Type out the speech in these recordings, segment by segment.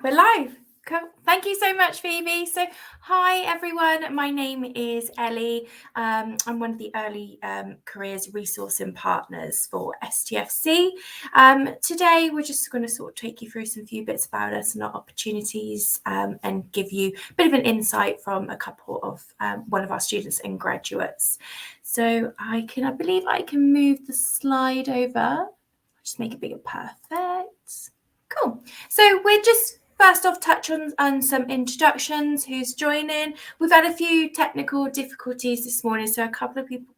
We're live. Cool. Thank you so much, Phoebe. So, hi everyone. My name is Ellie. I'm one of the early careers resourcing partners for STFC. Today, we're just going to sort of take you through some few bits about us and our opportunities, and give you a bit of an insight from a couple of one of our students and graduates. So, I believe I can move the slide over. Just make it bigger. Perfect. Cool. So we're just first off touch on some introductions, who's joining. We've had a few technical difficulties this morning, so a couple of people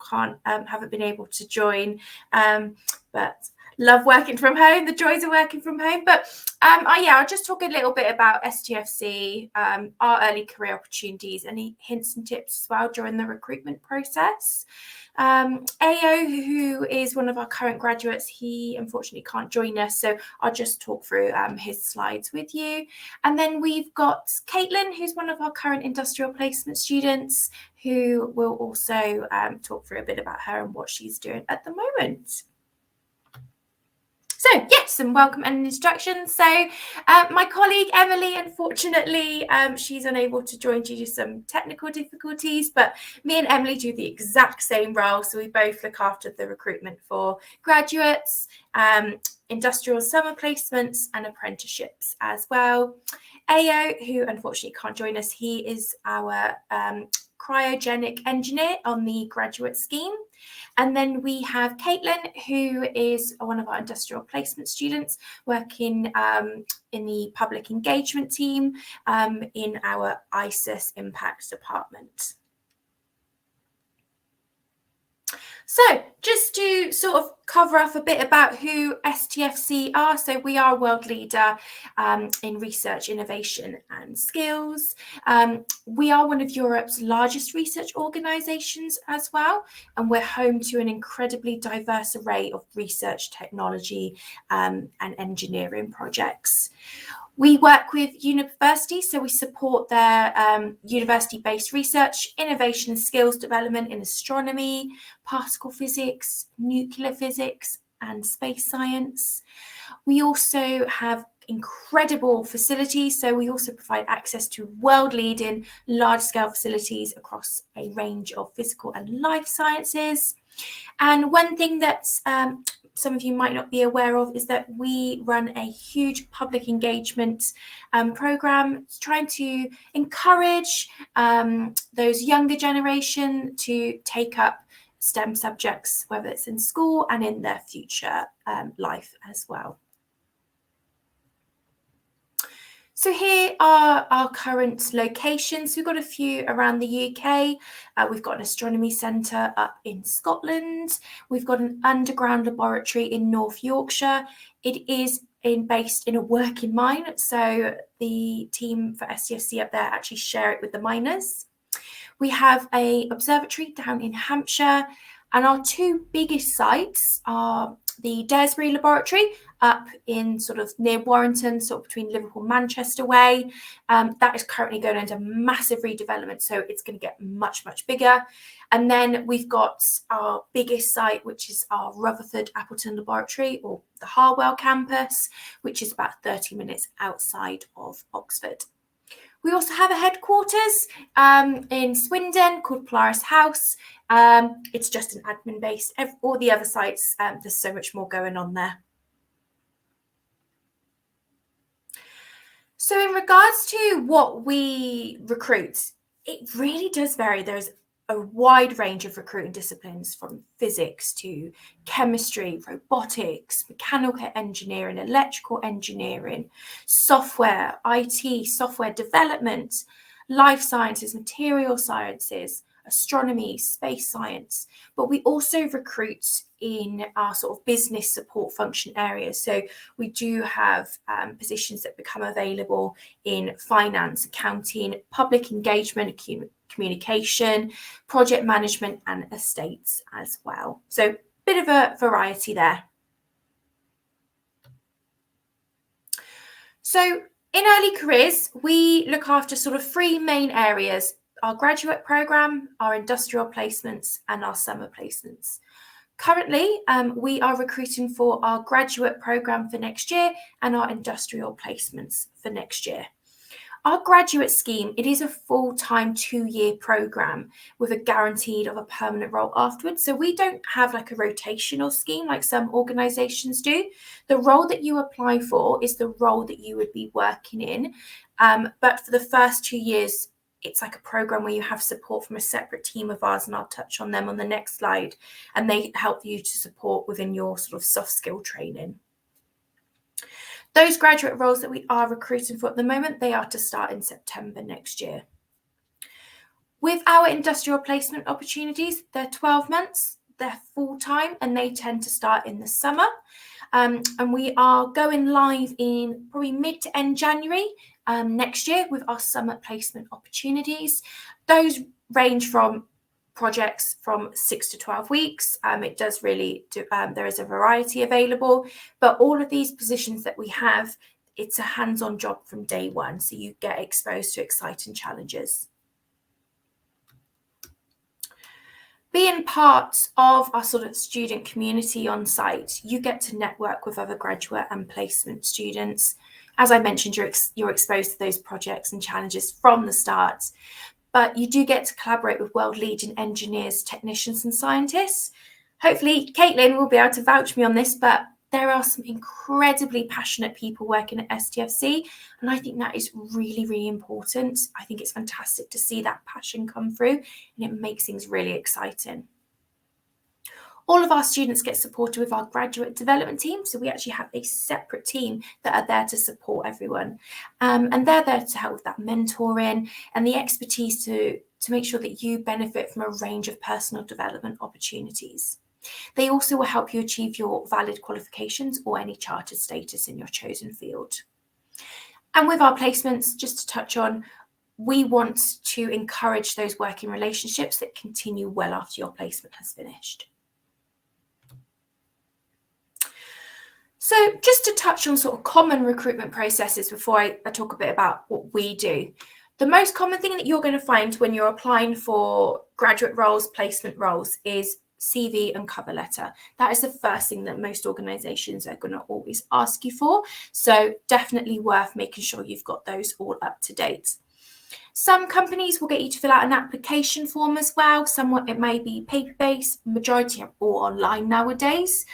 haven't been able to join, but love working from home, the joys of working from home. But I'll just talk a little bit about STFC, our early career opportunities, any hints and tips as well during the recruitment process. AO, who is one of our current graduates, he unfortunately can't join us, so I'll just talk through his slides with you. And then we've got Caitlyn, who's one of our current industrial placement students, who will also talk through a bit about her and what she's doing at the moment. So yes, and welcome and introduction. So my colleague Emily, unfortunately, she's unable to join due to some technical difficulties, but me and Emily do the exact same role. So we both look after the recruitment for graduates, industrial summer placements and apprenticeships as well. AO, who unfortunately can't join us, he is our cryogenic engineer on the graduate scheme. And then we have Caitlyn, who is one of our industrial placement students working in the public engagement team in our ISIS impact department. So just to sort of cover off a bit about who STFC are. So we are a world leader in research, innovation and skills. We are one of Europe's largest research organisations as well, and we're home to an incredibly diverse array of research, technology and engineering projects. We work with universities, so we support their university-based research, innovation and skills development in astronomy, particle physics, nuclear physics, and space science. We also have incredible facilities, so we also provide access to world-leading large-scale facilities across a range of physical and life sciences. And one thing that's some of you might not be aware of is that we run a huge public engagement program trying to encourage those younger generation to take up STEM subjects, whether it's in school and in their future life as well. So here are our current locations. We've got a few around the UK. We've got an astronomy centre up in Scotland. We've got an underground laboratory in North Yorkshire. It is based in a working mine, so the team for STFC up there actually share it with the miners. We have an observatory down in Hampshire, and our two biggest sites are the Daresbury Laboratory up in sort of near Warrington, sort of between Liverpool and Manchester way. That is currently going into massive redevelopment, so it's going to get much, much bigger. And then we've got our biggest site, which is our Rutherford Appleton Laboratory, or the Harwell campus, which is about 30 minutes outside of Oxford. We also have a headquarters in Swindon called Polaris House. It's just an admin base. All the other sites, there's so much more going on there. So in regards to what we recruit, it really does vary. There's a wide range of recruiting disciplines, from physics to chemistry, robotics, mechanical engineering, electrical engineering, software, IT, software development, life sciences, material sciences, astronomy, space science. But we also recruit in our sort of business support function areas. So we do have positions that become available in finance, accounting, public engagement, communication, project management and estates as well. So a bit of a variety there. So in early careers, we look after sort of three main areas: our graduate programme, our industrial placements and our summer placements. Currently, we are recruiting for our graduate programme for next year and our industrial placements for next year. Our graduate scheme, it is a full-time 2-year programme with a guaranteed of a permanent role afterwards. So we don't have like a rotational scheme like some organisations do. The role that you apply for is the role that you would be working in. But for the first 2 years, it's like a programme where you have support from a separate team of ours, and I'll touch on them on the next slide. And they help you to support within your sort of soft skill training. Those graduate roles that we are recruiting for at the moment, they are to start in September next year. With our industrial placement opportunities, they're 12 months, they're full-time, and they tend to start in the summer. And we are going live in probably mid to end January next year with our summer placement opportunities. Those range from projects from 6 to 12 weeks. It does really do, there is a variety available, but all of these positions that we have, it's a hands-on job from day one, so you get exposed to exciting challenges. Being part of our sort of student community on site, you get to network with other graduate and placement students. As I mentioned, you're exposed to those projects and challenges from the start. But you do get to collaborate with world-leading engineers, technicians, and scientists. Hopefully, Caitlyn will be able to vouch for me on this, but there are some incredibly passionate people working at STFC, and I think that is really, really important. I think it's fantastic to see that passion come through, and it makes things really exciting. All of our students get supported with our graduate development team. So we actually have a separate team that are there to support everyone. And they're there to help with that mentoring and the expertise to make sure that you benefit from a range of personal development opportunities. They also will help you achieve your valid qualifications or any chartered status in your chosen field. And with our placements, just to touch on, we want to encourage those working relationships that continue well after your placement has finished. So just to touch on sort of common recruitment processes before I talk a bit about what we do. The most common thing that you're going to find when you're applying for graduate roles, placement roles, is CV and cover letter. That is the first thing that most organisations are going to always ask you for. So definitely worth making sure you've got those all up to date. Some companies will get you to fill out an application form as well. Somewhat it may be paper-based, majority are all online nowadays.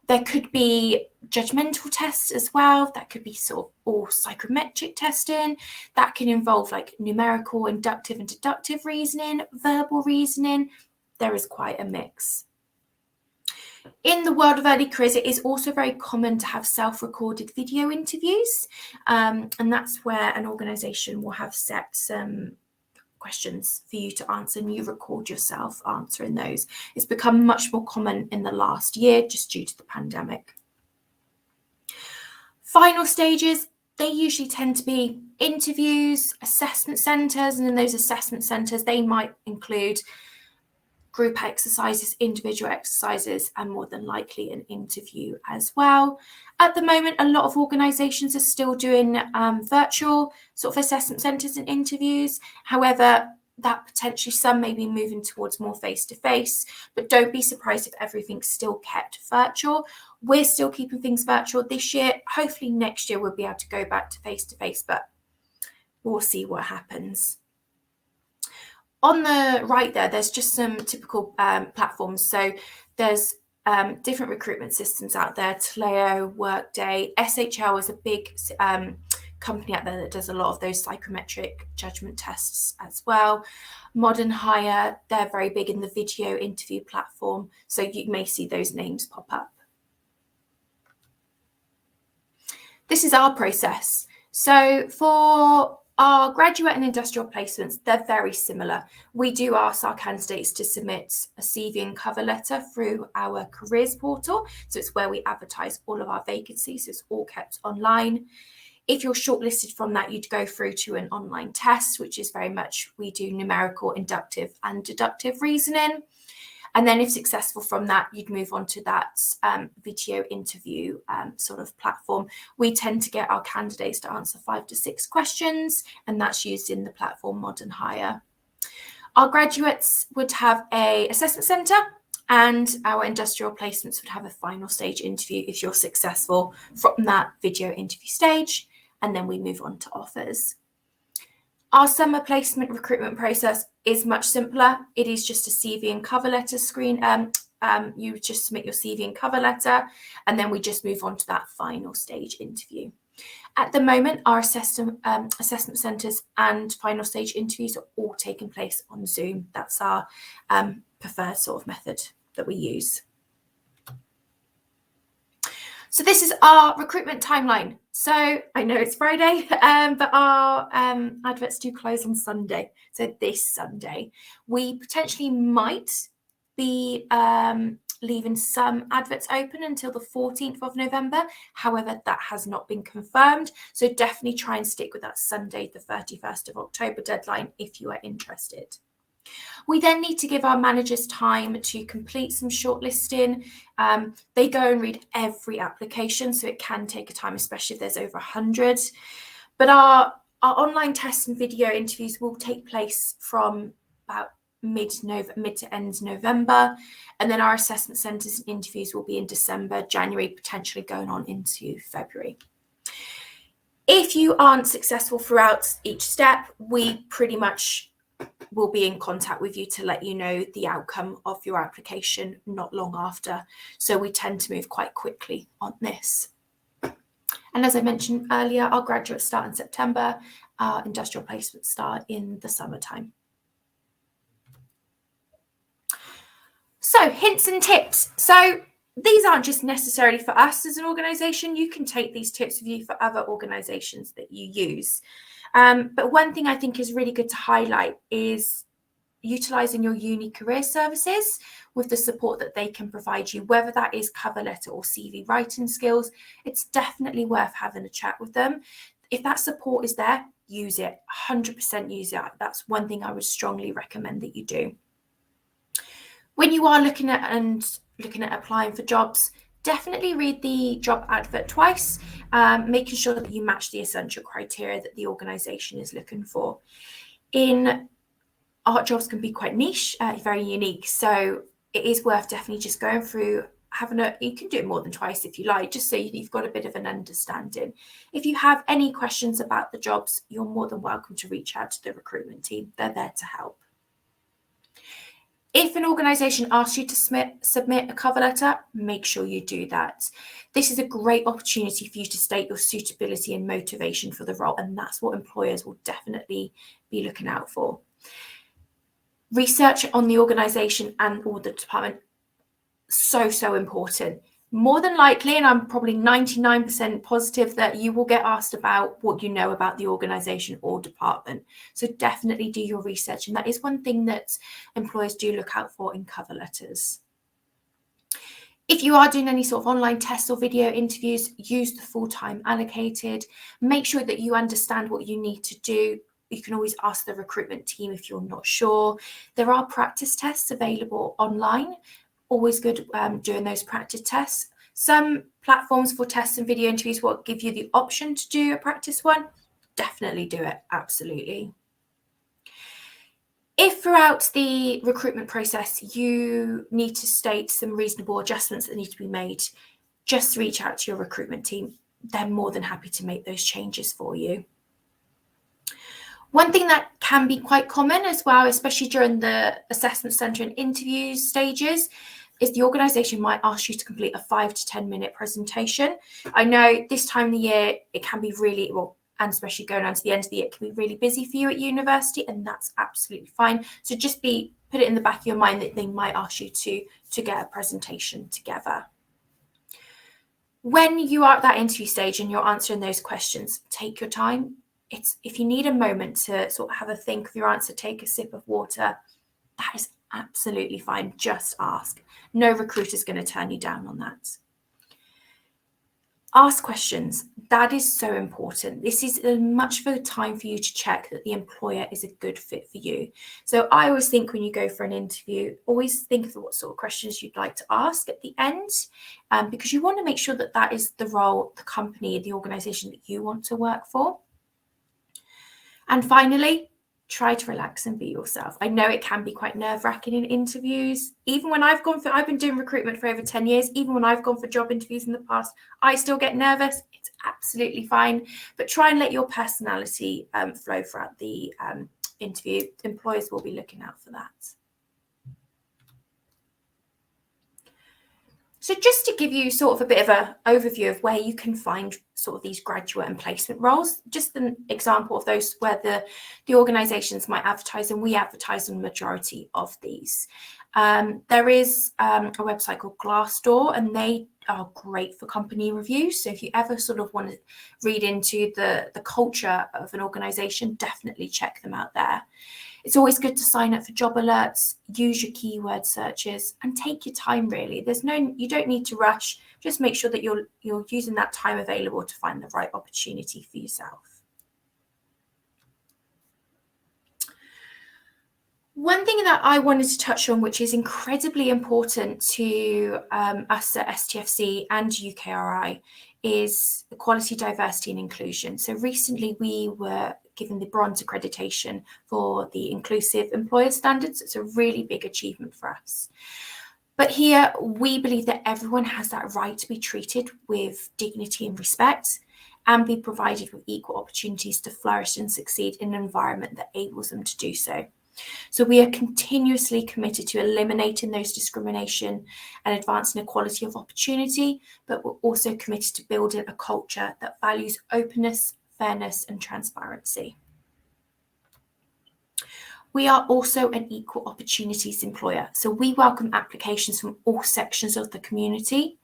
There could be judgmental tests as well. That could be sort of all psychometric testing. That can involve like numerical, inductive and deductive reasoning, verbal reasoning. There is quite a mix. In the world of early careers, it is also very common to have self-recorded video interviews. And that's where an organisation will have set some questions for you to answer and you record yourself answering those. It's become much more common in the last year just due to the pandemic. Final stages, they usually tend to be interviews, assessment centres, and in those assessment centres they might include group exercises, individual exercises, and more than likely an interview as well. At the moment, a lot of organisations are still doing virtual sort of assessment centres and interviews. However, that potentially some may be moving towards more face-to-face, but don't be surprised if everything's still kept virtual. We're still keeping things virtual this year. Hopefully next year we'll be able to go back to face-to-face, but we'll see what happens. On the right there's just some typical platforms. So there's different recruitment systems out there, Taleo, Workday, SHL is a big company out there that does a lot of those psychometric judgment tests as well. Modern Hire, they're very big in the video interview platform. So you may see those names pop up. This is our process. So for our graduate and industrial placements, they're very similar. We do ask our candidates to submit a CV and cover letter through our careers portal. So it's where we advertise all of our vacancies. So it's all kept online. If you're shortlisted from that, you'd go through to an online test, which is very much, we do numerical, inductive and deductive reasoning. And then if successful from that, you'd move on to that video interview sort of platform. We tend to get our candidates to answer 5 to 6 questions, and that's used in the platform Modern Hire. Our graduates would have a assessment centre And our industrial placements would have a final stage interview if you're successful from that video interview stage, and then we move on to offers. Our summer placement recruitment process is much simpler. It is just a CV and cover letter screen. You just submit your CV and cover letter, and then we just move on to that final stage interview. At the moment, our assessment centres and final stage interviews are all taking place on Zoom. That's our preferred sort of method that we use. So this is our recruitment timeline. So I know it's Friday, but our adverts do close on Sunday. So this Sunday, we potentially might be leaving some adverts open until the 14th of November. However, that has not been confirmed. So definitely try and stick with that Sunday, the 31st of October deadline if you are interested. We then need to give our managers time to complete some shortlisting. They go and read every application, so it can take a time, especially if there's over 100. But our online tests and video interviews will take place from about mid to end November, and then our assessment centres and interviews will be in December, January, potentially going on into February. If you aren't successful throughout each step, we pretty much will be in contact with you to let you know the outcome of your application not long after. So we tend to move quite quickly on this. And as I mentioned earlier, our graduates start in September, our industrial placements start in the summertime. So hints and tips. So these aren't just necessarily for us as an organisation. You can take these tips with you for other organisations that you use. But one thing I think is really good to highlight is utilising your uni career services with the support that they can provide you, whether that is cover letter or CV writing skills. It's definitely worth having a chat with them. If that support is there, use it, 100% use it. That's one thing I would strongly recommend that you do. When you are looking at applying for jobs, definitely read the job advert twice, making sure that you match the essential criteria that the organisation is looking for. Art jobs can be quite niche, very unique, so it is worth definitely just going through, you can do it more than twice if you like, just so you've got a bit of an understanding. If you have any questions about the jobs, you're more than welcome to reach out to the recruitment team. They're there to help. If an organisation asks you to submit a cover letter, make sure you do that. This is a great opportunity for you to state your suitability and motivation for the role, and that's what employers will definitely be looking out for. Research on the organisation and or the department, so important. More than likely, and I'm probably 99% positive that you will get asked about what you know about the organisation or department. So definitely do your research. And that is one thing that employers do look out for in cover letters. If you are doing any sort of online tests or video interviews, use the full time allocated. Make sure that you understand what you need to do. You can always ask the recruitment team if you're not sure. There are practice tests available online. Always good doing those practice tests. Some platforms for tests and video interviews will give you the option to do a practice one. Definitely do it, absolutely. If throughout the recruitment process you need to state some reasonable adjustments that need to be made, just reach out to your recruitment team. They're more than happy to make those changes for you. One thing that can be quite common as well, especially during the assessment centre and interview stages, is the organisation might ask you to complete a 5 to 10 minute presentation. I know this time of the year, it can be really, and especially going on to the end of the year, it can be really busy for you at university, and that's absolutely fine. So just put it in the back of your mind that they might ask you to get a presentation together. When you are at that interview stage and you're answering those questions, take your time. If you need a moment to sort of have a think of your answer, take a sip of water, that is absolutely fine. Just ask. No recruiter's going to turn you down on that. Ask questions. That is so important. This is as much of a time for you to check that the employer is a good fit for you. So I always think when you go for an interview, always think of what sort of questions you'd like to ask at the end, because you want to make sure that that is the role, the company, the organisation that you want to work for. And finally, try to relax and be yourself. I know it can be quite nerve-wracking in interviews. Even when I've been doing recruitment for over 10 years, even when I've gone for job interviews in the past, I still get nervous. It's absolutely fine. But try and let your personality flow throughout the interview. Employers will be looking out for that. So just to give you sort of a bit of an overview of where you can find sort of these graduate and placement roles, just an example of those where the organisations might advertise, and we advertise on the majority of these. There is a website called Glassdoor, and they are great for company reviews. So if you ever sort of want to read into the culture of an organisation, definitely check them out there. It's always good to sign up for job alerts, use your keyword searches, and take your time really. You don't need to rush. Just make sure that you're using that time available to find the right opportunity for yourself. One thing that I wanted to touch on, which is incredibly important to us at STFC and UKRI, is equality, diversity and inclusion. So recently we were given the bronze accreditation for the inclusive employer standards. It's a really big achievement for us. But here we believe that everyone has that right to be treated with dignity and respect and be provided with equal opportunities to flourish and succeed in an environment that enables them to do so. So we are continuously committed to eliminating those discrimination and advancing equality of opportunity, but we're also committed to building a culture that values openness, fairness and transparency. We are also an equal opportunities employer, so we welcome applications from all sections of the community.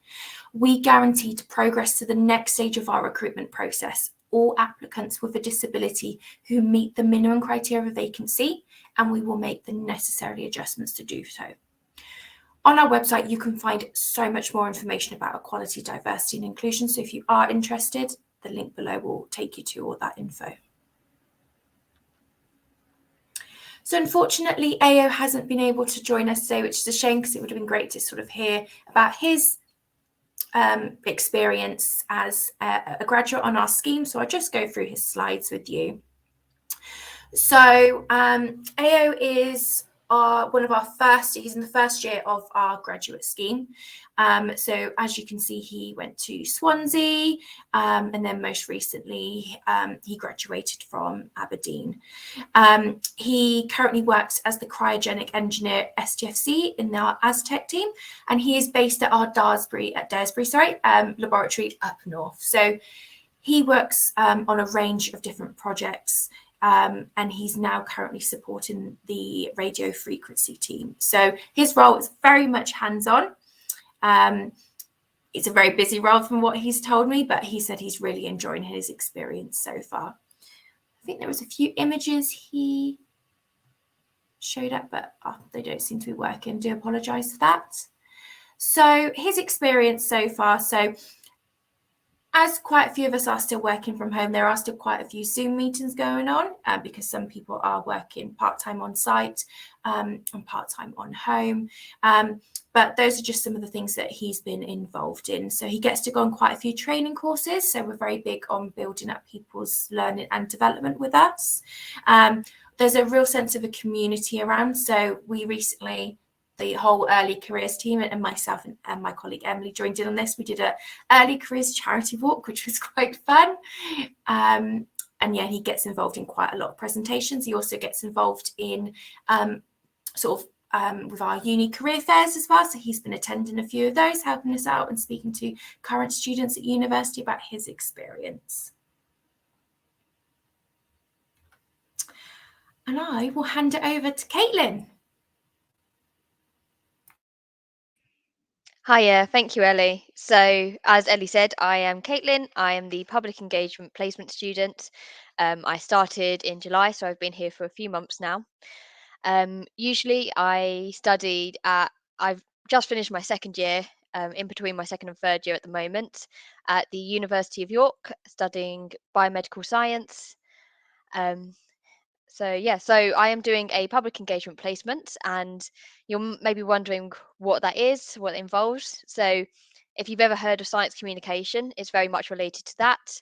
We guarantee to progress to the next stage of our recruitment process all applicants with a disability who meet the minimum criteria of vacancy, and we will make the necessary adjustments to do so. On our website, you can find so much more information about equality, diversity and inclusion. So if you are interested, the link below will take you to all that info. So unfortunately, AO hasn't been able to join us today, which is a shame because it would have been great to sort of hear about his experience as a graduate on our scheme. So I'll just go through his slides with you. So AO is one of our he's in the first year of our graduate scheme. So as you can see, he went to Swansea and then most recently he graduated from Aberdeen. He currently works as the cryogenic engineer STFC in our Aztec team, and he is based at our Daresbury laboratory up north. So he works on a range of different projects. And he's now currently supporting the radio frequency team. So his role is very much hands-on. It's a very busy role from what he's told me, but he said he's really enjoying his experience so far. I think there was a few images he showed up, but they don't seem to be working. Do apologise for that. So his experience so far. So as quite a few of us are still working from home, there are still quite a few Zoom meetings going on because some people are working part-time on site and part-time on home. But those are just some of the things that he's been involved in. So he gets to go on quite a few training courses. So we're very big on building up people's learning and development with us. There's a real sense of a community around. So we recently, the whole early careers team and myself and my colleague Emily joined in on this. We did a early careers charity walk, which was quite fun. And yeah, he gets involved in quite a lot of presentations. He also gets involved in with our uni career fairs as well. So he's been attending a few of those, helping us out and speaking to current students at university about his experience. And I will hand it over to Caitlyn. Hiya, thank you, Ellie. So, as Ellie said, I am Caitlyn. I am the Public Engagement Placement student. I started in July, so I've been here for a few months now. Usually, I've just finished my second year, in between my second and third year at the moment, at the University of York, studying biomedical science. So I am doing a public engagement placement, and you're maybe wondering what that is, what it involves. So if you've ever heard of science communication, it's very much related to that.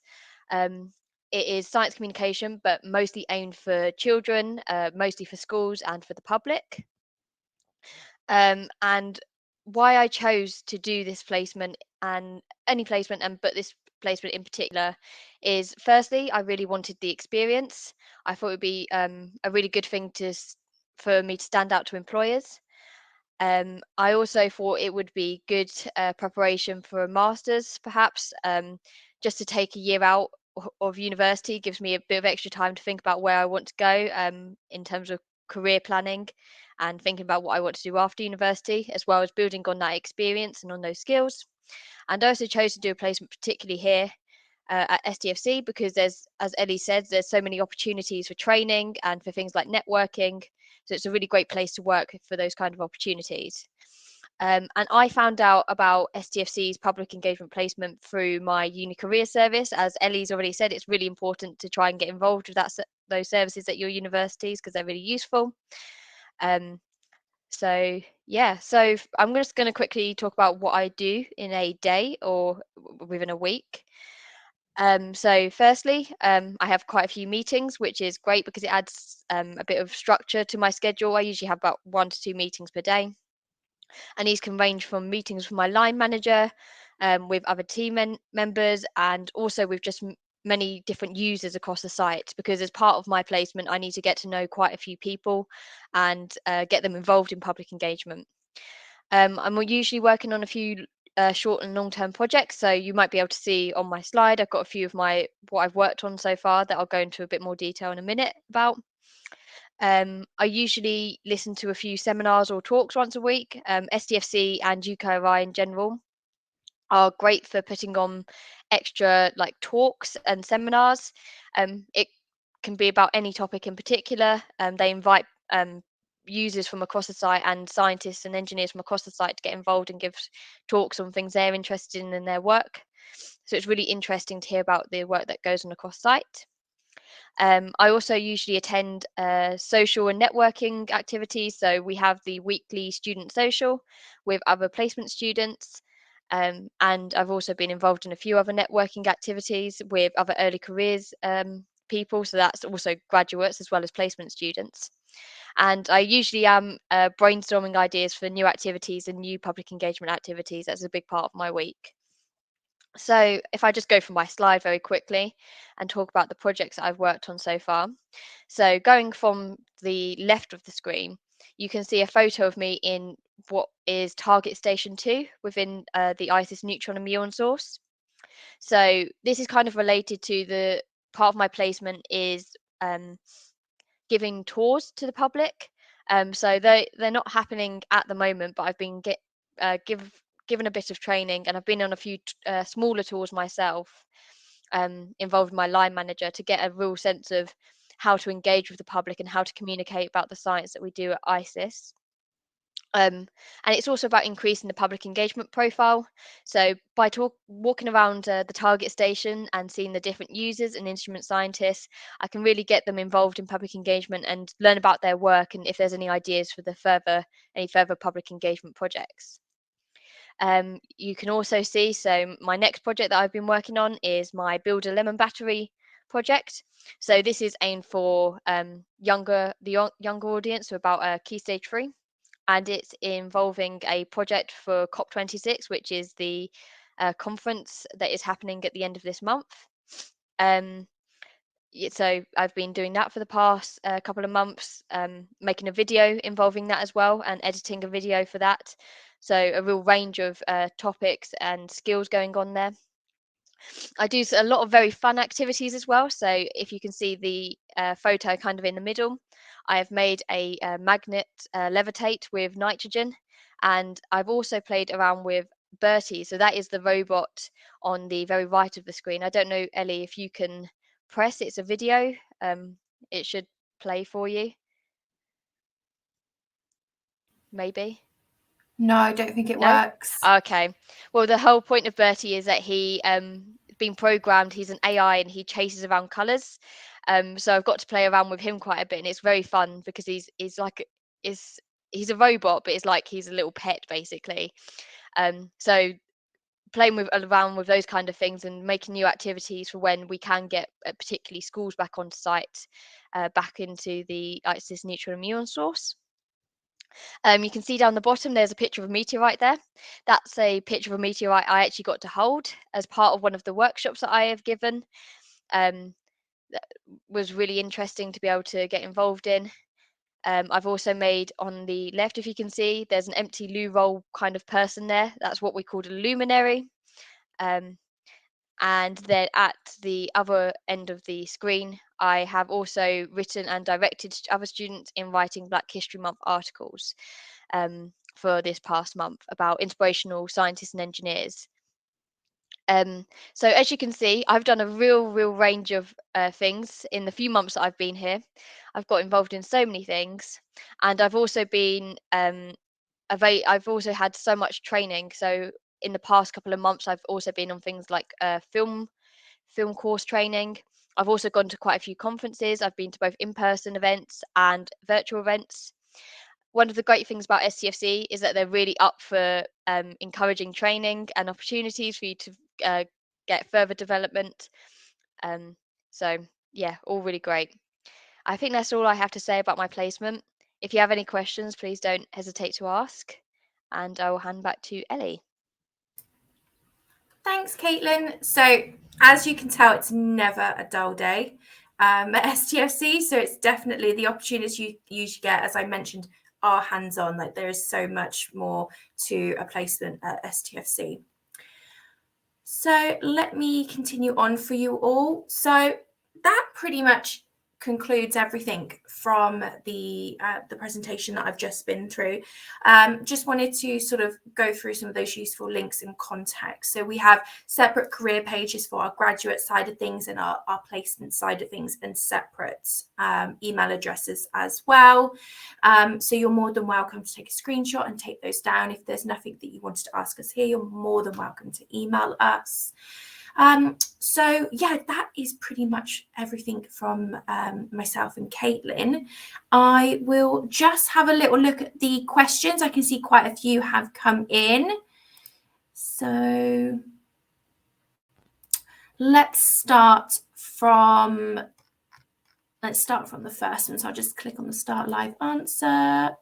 it is science communication, but mostly aimed for children, mostly for schools and for the public. And why I chose to do this placement, and any placement, and but this placement in particular, is firstly, I really wanted the experience. I thought it would be a really good thing for me to stand out to employers. I also thought it would be good preparation for a master's, perhaps, just to take a year out of university gives me a bit of extra time to think about where I want to go in terms of career planning and thinking about what I want to do after university, as well as building on that experience and on those skills. And I also chose to do a placement, particularly here at STFC, because as Ellie said, there's so many opportunities for training and for things like networking. So it's a really great place to work for those kind of opportunities. And I found out about STFC's public engagement placement through my uni career service. As Ellie's already said, it's really important to try and get involved with those services at your universities because they're really useful. Um, so yeah, so I'm just going to quickly talk about what I do in a day or within a week. So firstly, I have quite a few meetings, which is great because it adds a bit of structure to my schedule. I usually have about 1 to 2 meetings per day, and these can range from meetings with my line manager, with other team members, and also with just many different users across the site. Because as part of my placement, I need to get to know quite a few people and get them involved in public engagement. I'm usually working on a few short and long-term projects, so you might be able to see on my slide. I've got a few of what I've worked on so far that I'll go into a bit more detail in a minute about. I usually listen to a few seminars or talks once a week. STFC and UKRI in general are great for putting on extra like talks and seminars. It can be about any topic in particular. They invite users from across the site and scientists and engineers from across the site to get involved and give talks on things they're interested in their work. So it's really interesting to hear about the work that goes on across site. I also usually attend social and networking activities. So we have the weekly student social with other placement students. And I've also been involved in a few other networking activities with other early careers people. So that's also graduates as well as placement students. And I usually am brainstorming ideas for new activities and new public engagement activities. That's a big part of my week. So if I just go from my slide very quickly and talk about the projects that I've worked on so far. So going from the left of the screen, you can see a photo of me in what is Target Station 2 within the ISIS neutron and muon source. So this is kind of related to the part of my placement is giving tours to the public. So they're not happening at the moment, but I've been given a bit of training, and I've been on a few smaller tours myself, involved my line manager to get a real sense of how to engage with the public and how to communicate about the science that we do at ISIS. And it's also about increasing the public engagement profile. So by walking around the target station and seeing the different users and instrument scientists, I can really get them involved in public engagement and learn about their work and if there's any ideas for any further public engagement projects. You can also see, so my next project that I've been working on is my Build a Lemon Battery project. So this is aimed for younger audience, so about Key Stage 3. And it's involving a project for COP26, which is the conference that is happening at the end of this month. So I've been doing that for the past couple of months, making a video involving that as well and editing a video for that. So a real range of topics and skills going on there. I do a lot of very fun activities as well. So if you can see the photo kind of in the middle, I have made a magnet levitate with nitrogen, and I've also played around with Bertie. So that is the robot on the very right of the screen. I don't know, Ellie, if you can press. It's a video. It should play for you. Maybe. No, I don't think it No? works. Okay. Well, the whole point of Bertie is that he been programmed, he's an AI and he chases around colours. So I've got to play around with him quite a bit and it's very fun because he's like he's a robot, but it's like he's a little pet basically. So playing around with those kind of things and making new activities for when we can get particularly schools back onto site, back into the ISIS neutral immune source. You can see down the bottom there's a picture of a meteorite there. That's a picture of a meteorite I actually got to hold as part of one of the workshops that I have given. That was really interesting to be able to get involved in. I've also made, on the left, if you can see, there's an empty loo roll kind of person there. That's what we called a luminary. And then at the other end of the screen, I have also written and directed other students in writing Black History Month articles for this past month about inspirational scientists and engineers. So as you can see, I've done a real range of things in the few months that I've been here. I've got involved in so many things, and I've also been I've also had so much training. So in the past couple of months, I've also been on things like film course training. I've also gone to quite a few conferences. I've been to both in-person events and virtual events. One of the great things about STFC is that they're really up for encouraging training and opportunities for you to get further development. So yeah, all really great. I think that's all I have to say about my placement. If you have any questions, please don't hesitate to ask. And I will hand back to Ellie. Thanks, Caitlyn. So as you can tell, it's never a dull day at STFC. So it's definitely the opportunities you usually get, as I mentioned, are hands-on. Like there is so much more to a placement at STFC. So let me continue on for you all. So that pretty much concludes everything from the presentation that I've just been through. Just wanted to sort of go through some of those useful links and contacts. So we have separate career pages for our graduate side of things and our placement side of things, and separate email addresses as well. So you're more than welcome to take a screenshot and take those down. If there's nothing that you wanted to ask us here, you're more than welcome to email us. So yeah, that is pretty much everything from myself and Caitlyn. I will just have a little look at the questions. I can see quite a few have come in. So let's start from the first one. So I'll just click on the start live answer.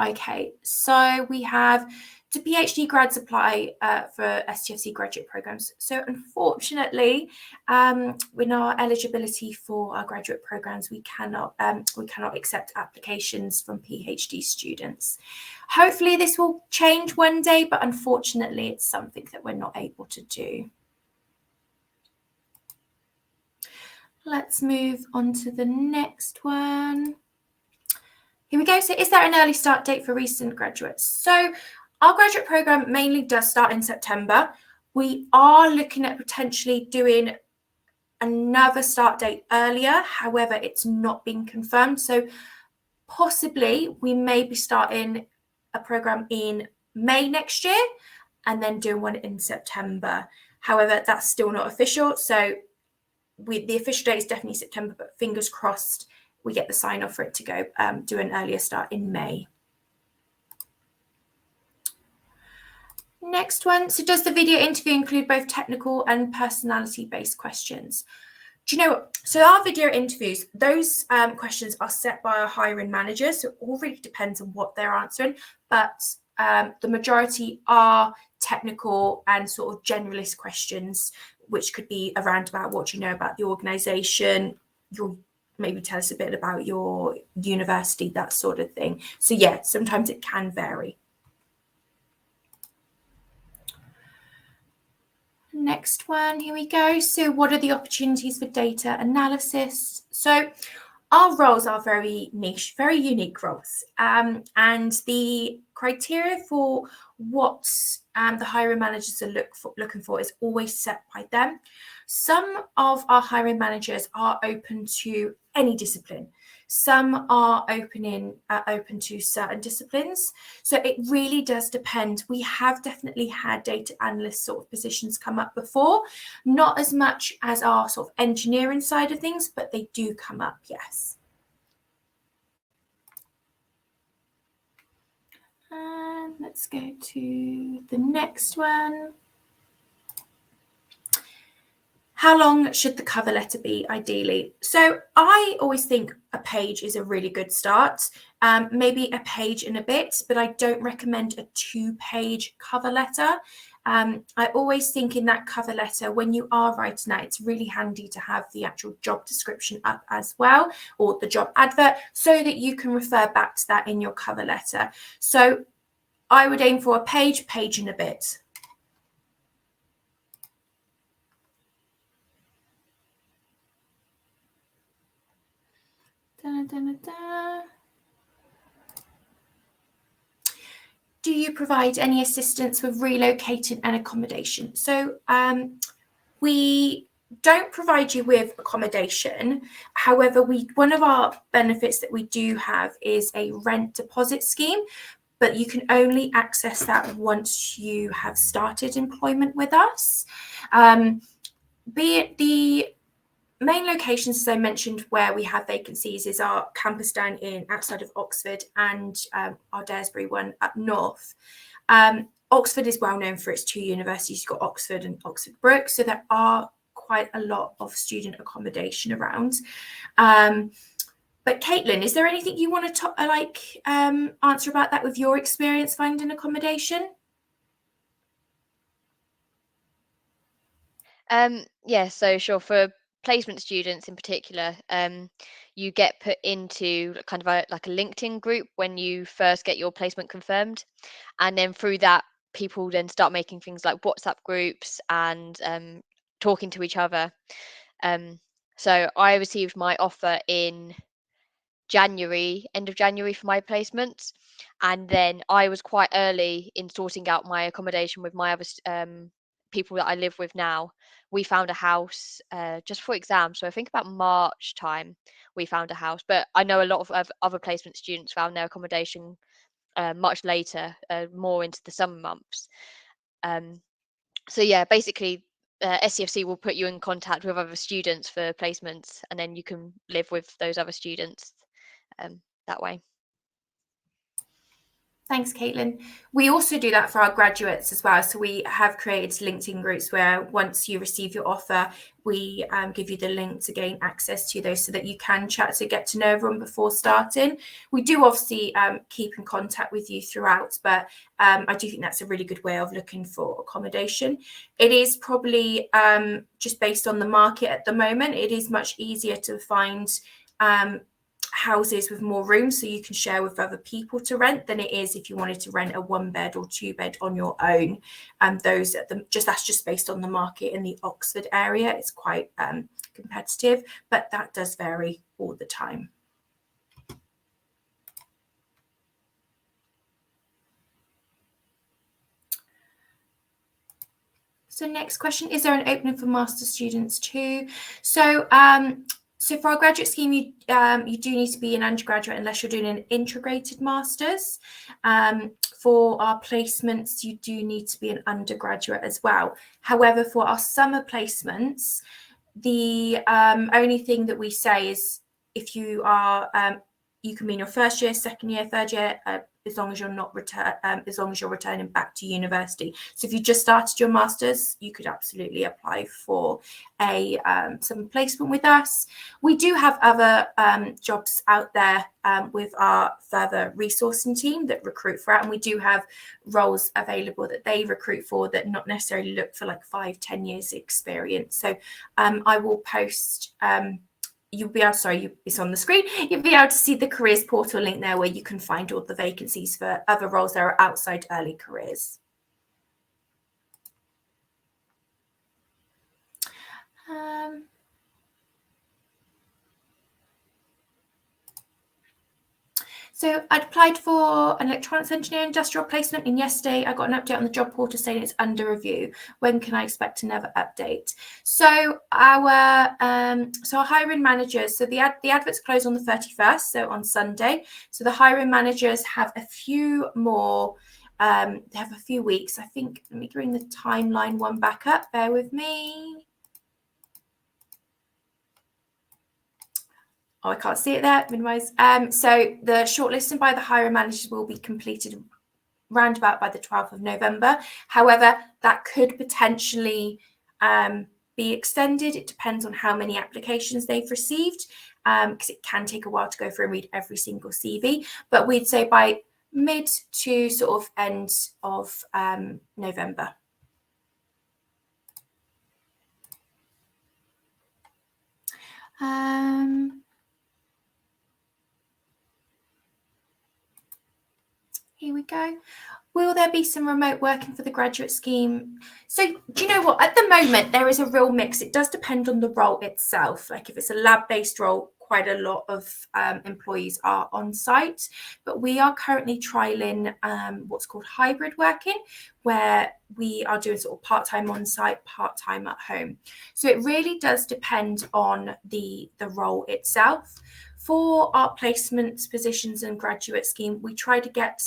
Okay, so we have, do PhD grads apply for STFC graduate programs? So unfortunately, with our eligibility for our graduate programs, we cannot accept applications from PhD students. Hopefully this will change one day, but unfortunately it's something that we're not able to do. Let's move on to the next one. Here we go. So is there an early start date for recent graduates? So our graduate program mainly does start in September. We are looking at potentially doing another start date earlier. However, it's not been confirmed. So possibly we may be starting a program in May next year and then doing one in September. However, that's still not official. So the official date is definitely September, but fingers crossed we get the sign off for it to go do an earlier start in May. Next one. So does the video interview include both technical and personality-based questions? Do you know what? So our video interviews, those questions are set by our hiring manager. So it all really depends on what they're answering. But the majority are technical and sort of generalist questions, which could be around about what you know about the organisation, your maybe tell us a bit about your university, that sort of thing. So yeah, sometimes it can vary. Next one, here we go. So what are the opportunities for data analysis? So our roles are very niche, very unique roles. And the criteria for what the hiring managers are looking for is always set by them. Some of our hiring managers are open to any discipline. Some are open to certain disciplines. So it really does depend. We have definitely had data analyst sort of positions come up before, not as much as our sort of engineering side of things, but they do come up, yes. And let's go to the next one. How long should the cover letter be ideally? So I always think a page is a really good start, maybe a page and a bit, but I don't recommend a 2-page cover letter. I always think in that cover letter, when you are writing that, it's really handy to have the actual job description up as well, or the job advert, so that you can refer back to that in your cover letter. So I would aim for a page, page and a bit. Do you provide any assistance with relocating and accommodation? So we don't provide you with accommodation. However, one of our benefits that we do have is a rent deposit scheme, but you can only access that once you have started employment with us. Be it the main locations, as I mentioned, where we have vacancies is our campus down outside of Oxford and our Daresbury one up north. Oxford is well known for its 2 universities. You've got Oxford and Oxford Brookes, so there are quite a lot of student accommodation around. But Caitlyn, is there anything you want to answer about that with your experience finding accommodation? Yeah, so sure. For placement students in particular, you get put into kind of like a LinkedIn group when you first get your placement confirmed, and then through that, people then start making things like WhatsApp groups and talking to each other. So I received my offer in January, end of January for my placements, and then I was quite early in sorting out my accommodation with my other people that I live with now. We found a house just for exams, so I think about March time we found a house. But I know a lot of other placement students found their accommodation much later, more into the summer months. So yeah, basically. STFC will put you in contact with other students for placements, and then you can live with those other students that way. Thanks, Caitlyn. We also do that for our graduates as well. So we have created LinkedIn groups where once you receive your offer, we give you the link to gain access to those so that you can chat to get to know everyone before starting. We do obviously keep in contact with you throughout, but I do think that's a really good way of looking for accommodation. It is probably just based on the market at the moment, it is much easier to find houses with more rooms so you can share with other people to rent than it is if you wanted to rent a 1-bed or 2-bed on your own. That's just based on the market in the Oxford area. It's quite competitive, but that does vary all the time. So next question, is there an opening for master's students too? So for our graduate scheme, you do need to be an undergraduate unless you're doing an integrated master's. For our placements, you do need to be an undergraduate as well. However, for our summer placements, the only thing that we say is if you are, you can be in your first year, second year, third year, as long as you're not as long as you're returning back to university. So if you just started your masters, you could absolutely apply for a summer placement with us. We do have other jobs out there with our further resourcing team that recruit for it, and we do have roles available that they recruit for that not necessarily look for like 5-10 years experience. So I will post it's on the screen. You'll be able to see the careers portal link there where you can find all the vacancies for other roles that are outside early careers. So I'd applied for an electronics engineer industrial placement, and yesterday I got an update on the job portal saying it's under review. When can I expect another update? So our hiring managers, so the adverts close on the 31st, so on Sunday. So the hiring managers have a few more. They have a few weeks. I think. Let me bring the timeline one back up. Bear with me. Oh, I can't see it there. Minimize. So the shortlisting by the hiring managers will be completed roundabout by the 12th of November. However, that could potentially be extended. It depends on how many applications they've received, because it can take a while to go through and read every single CV. But we'd say by mid to sort of end of November. Here we go. Will there be some remote working for the graduate scheme? So do you know what? At the moment, there is a real mix. It does depend on the role itself. Like if it's a lab-based role, quite a lot of employees are on site. But we are currently trialing what's called hybrid working, where we are doing sort of part-time on site, part-time at home. So it really does depend on the role itself. For our placements positions and graduate scheme, we try to get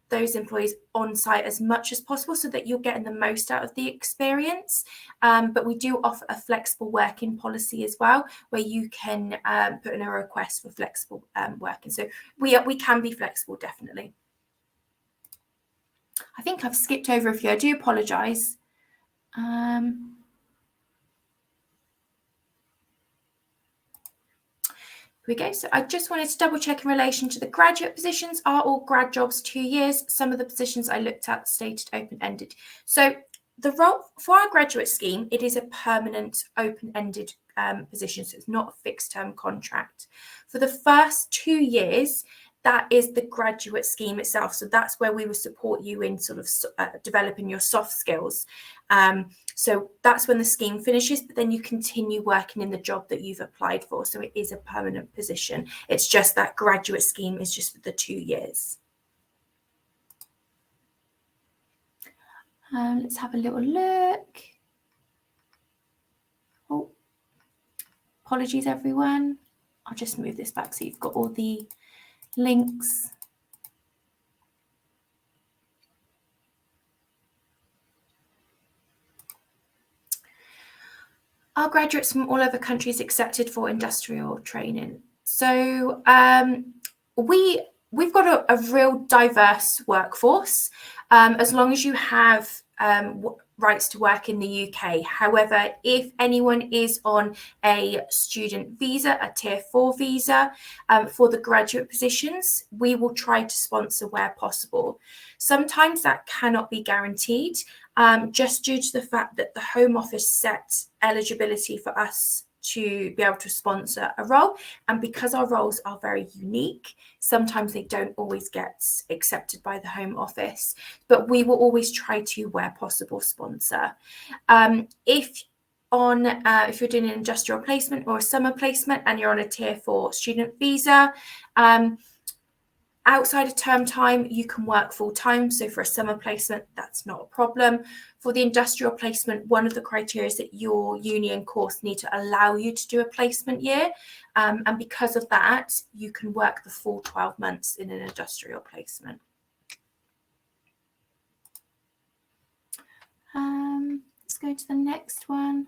those employees on site as much as possible so that you're getting the most out of the experience. But we do offer a flexible working policy as well, where you can put in a request for flexible working. So we can be flexible, definitely. I think I've skipped over a few. I do apologise. Here we go. So I just wanted to double check in relation to the graduate positions. Are all grad jobs 2 years? Some of the positions I looked at stated open-ended. So the role for our graduate scheme, it is a permanent open-ended position. So it's not a fixed term contract. For the first 2 years, that is the graduate scheme itself. So that's where we will support you in sort of developing your soft skills. So that's when the scheme finishes, but then you continue working in the job that you've applied for. So it is a permanent position. It's just that graduate scheme is just for the 2 years. Let's have a little look. Oh, apologies, everyone. I'll just move this back so you've got all the links. Are graduates from all over countries accepted for industrial training? So we've got a real diverse workforce, as long as you have rights to work in the UK. However, if anyone is on a student visa, a tier 4 visa, for the graduate positions, we will try to sponsor where possible. Sometimes that cannot be guaranteed, just due to the fact that the Home Office set eligibility for us to be able to sponsor a role. And because our roles are very unique, sometimes they don't always get accepted by the Home Office, but we will always try to, where possible, sponsor. If you're doing an industrial placement or a summer placement and you're on a tier 4 student visa, outside of term time, you can work full time. So for a summer placement, that's not a problem. For the industrial placement, one of the criteria is that your uni and course need to allow you to do a placement year. And because of that, you can work the full 12 months in an industrial placement. Let's go to the next one.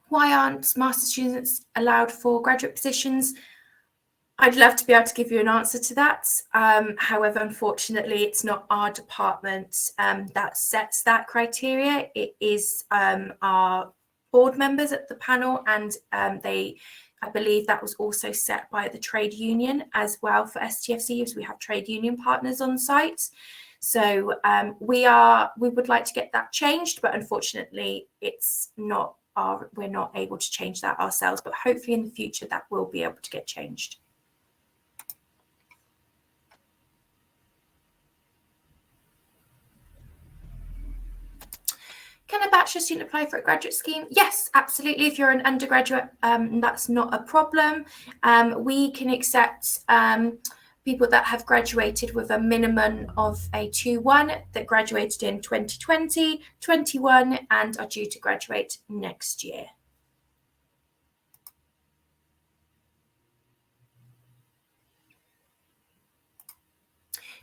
Why aren't master students allowed for graduate positions? I'd love to be able to give you an answer to that. However, unfortunately, it's not our department that sets that criteria. It is our board members at the panel, and I believe that was also set by the trade union as well for STFC, as we have trade union partners on site. So we would like to get that changed, but unfortunately, we're not able to change that ourselves, but hopefully in the future that will be able to get changed. Can a bachelor student apply for a graduate scheme? Yes, absolutely. If you're an undergraduate, that's not a problem. We can accept people that have graduated with a minimum of a 2-1 that graduated in 2020, 21, and are due to graduate next year.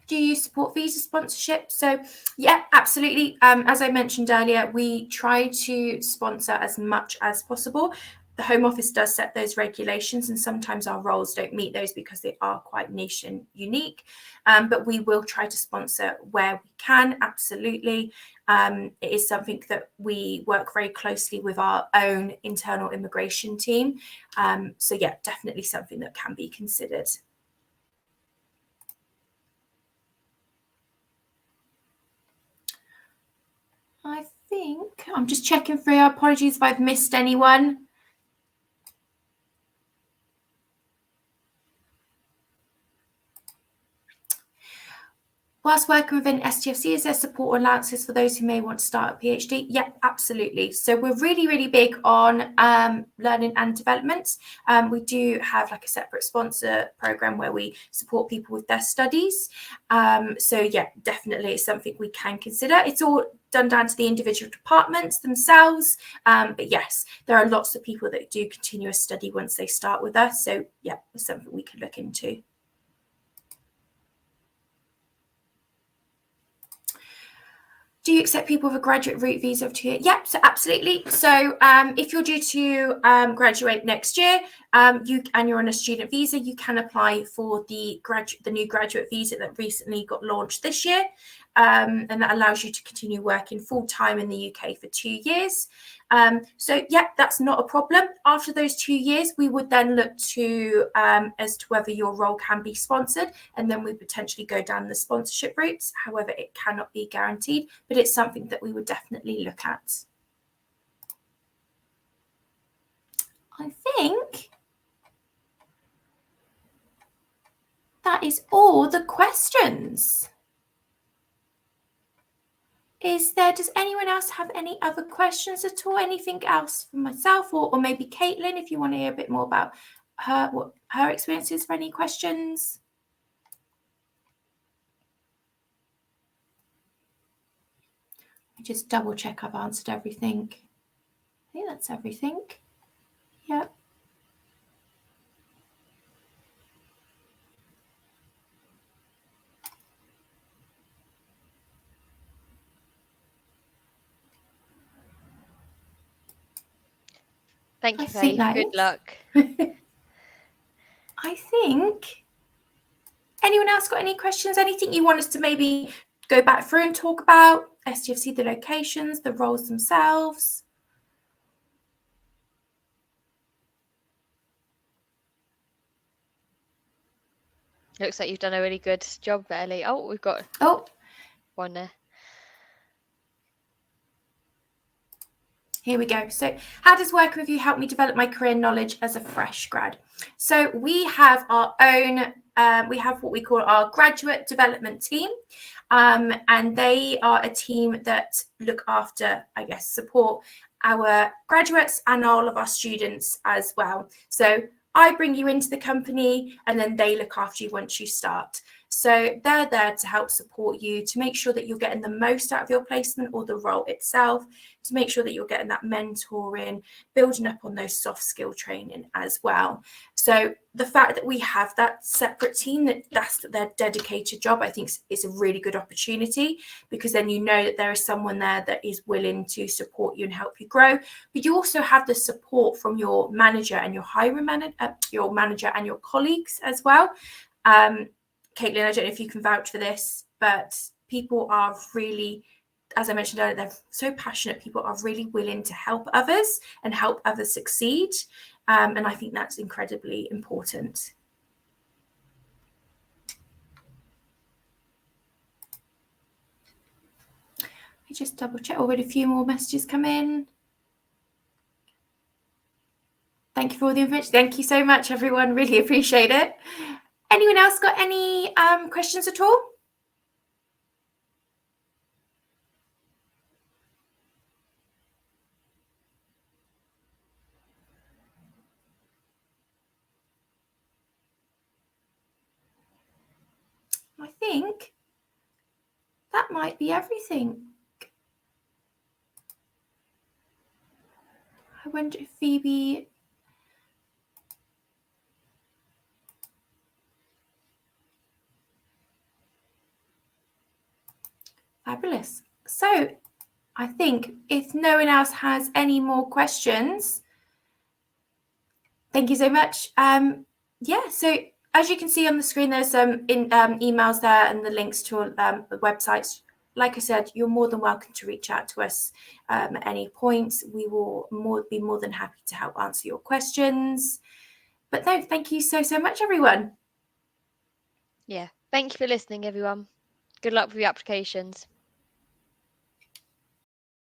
Do you support visa sponsorship? So yeah, absolutely. As I mentioned earlier, we try to sponsor as much as possible. the Home Office does set those regulations, and sometimes our roles don't meet those because they are quite niche and unique. But we will try to sponsor where we can, absolutely. It is something that we work very closely with our own internal immigration team. So yeah, definitely something that can be considered. I think I'm just checking through. Apologies if I've missed anyone. Whilst working within STFC, is there support or allowances for those who may want to start a PhD? Yeah, absolutely. So we're really, really big on learning and development. We do have like a separate sponsor program where we support people with their studies. So yeah, definitely it's something we can consider. It's all done down to the individual departments themselves. But yes, there are lots of people that do continuous study once they start with us. So yeah, it's something we could look into. Do you accept people with a graduate route visa of 2 years? Yep, so absolutely. So if you're due to graduate next year, and you're on a student visa, you can apply for the new graduate visa that recently got launched this year. And that allows you to continue working full-time in the UK for 2 years. So yeah, that's not a problem. After those 2 years, we would then look to as to whether your role can be sponsored, and then we potentially go down the sponsorship routes. However, it cannot be guaranteed, but it's something that we would definitely look at. I think that is all the questions. Does anyone else have any other questions at all? Anything else from myself or maybe Caitlyn, if you want to hear a bit more about her experiences, for any questions? I just double check I've answered everything. I think that's everything. Yep. Thank you, Faye. Good luck. I think. Anyone else got any questions? Anything you want us to maybe go back through and talk about? STFC, the locations, the roles themselves? Looks like you've done a really good job, Ellie. Oh, we've got one there. Here we go. So how does working with you help me develop my career knowledge as a fresh grad? So we have our own, we have what we call our graduate development team. And they are a team that look after, I guess, support our graduates and all of our students as well. So I bring you into the company and then they look after you once you start. So they're there to help support you, to make sure that you're getting the most out of your placement or the role itself, to make sure that you're getting that mentoring, building up on those soft skill training as well. So the fact that we have that separate team, that's their dedicated job, I think is a really good opportunity, because then you know that there is someone there that is willing to support you and help you grow. But you also have the support from your manager and your hiring manager, your manager and your colleagues as well. Caitlyn, I don't know if you can vouch for this, but people are really, as I mentioned earlier, they're so passionate. People are really willing to help others and help others succeed. And I think that's incredibly important. I just double check. Already a few more messages come in. Thank you for all the information. Thank you so much, everyone. Really appreciate it. Anyone else got any questions at all? I think that might be everything. I wonder if Phoebe... Fabulous. So I think if no one else has any more questions, Thank you so much. So as you can see on the screen, there's some emails there and the links to the websites. Like I said, you're more than welcome to reach out to us at any point. We will be more than happy to help answer your questions. But no, thank you so much, everyone. Yeah. Thank you for listening, everyone. Good luck with your applications.